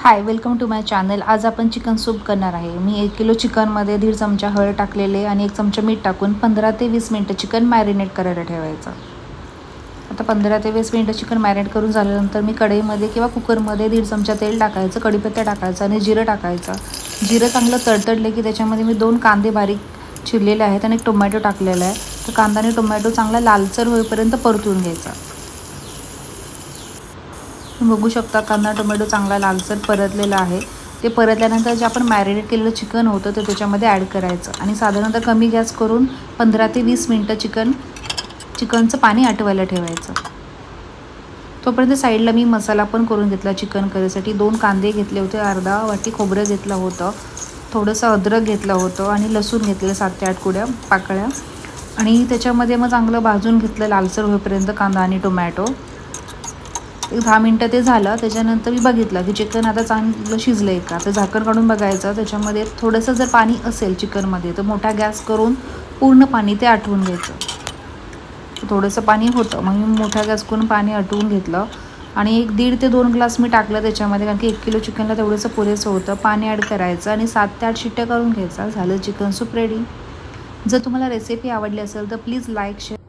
High, welcome to my channel. आज आपण chicken soup करणार आहे. मी 1 किलो चिकनमध्ये 1.5 चमचा हळद टाकलेले आणि 1 चमचा मीठ टाकून 15 ते 20 मिनटं चिकन मॅरिनेट करायला ठेवायचं. आता 15 ते 20 मिनटं चिकन मॅरिनेट करून झाल्यानंतर मी कढईमध्ये किंवा कुकरमध्ये 1.5 चमचा तेल टाकायचं, कढीपत्ता टाकायचा आणि जिरं टाकायचं. जिरं चांगलं तडतडले की त्याच्यामध्ये मी 2 कांदे बारीक चिरलेले आहेत आणि एक टोमॅटो टाकलेला आहे. तर कांदा आणि टोमॅटो चांगला लालसर होईपर्यंत परतून घ्यायचा. बघू शकता कांदा टोमॅटो चांगला लालसर परतलेला आहे. ते परतल्यानंतर जे आपण मॅरिनेट केलेलं चिकन होतं ते त्याच्यामध्ये ॲड करायचं आणि साधारणतः कमी गॅस करून 15 ते 20 मिनटं चिकनचं पाणी आटवायला ठेवायचं. तोपर्यंत साईडला मी मसाला पण करून घेतला चिकन करीसाठी. 2 कांदे घेतले होते, अर्धा वाटी खोबरं घेतलं होतं, थोडंसं अद्रक घेतलं होतं आणि लसूण घेतलेलं 7 ते 8 कुड्या पाकळ्या आणि त्याच्यामध्ये मग चांगलं भाजून घेतलं लालसर होईपर्यंत कांदा आणि टोमॅटो. 10 मिनटं ते झालं. त्याच्यानंतर मी बघितलं की चिकन आता चांगलं शिजलं आहे का. तर झाकण काढून बघायचं. त्याच्यामध्ये थोडंसं जर पाणी असेल चिकनमध्ये तर मोठा गॅस करून पूर्ण पाणी ते आटवून घ्यायचं. थोडंसं पाणी होतं, मग मी मोठा गॅस करून पाणी आटवून घेतलं आणि 1.5 ते 2 ग्लास मी टाकलं त्याच्यामध्ये, कारण की 1 किलो चिकनला तेवढंसं पुरेसं होतं. पाणी ॲड करायचं आणि 7 ते 8 शिट्ट्या करून घ्यायचा. झालं चिकन सूप रेडी. जर तुम्हाला रेसिपी आवडली असेल तर प्लीज लाईक, शेअर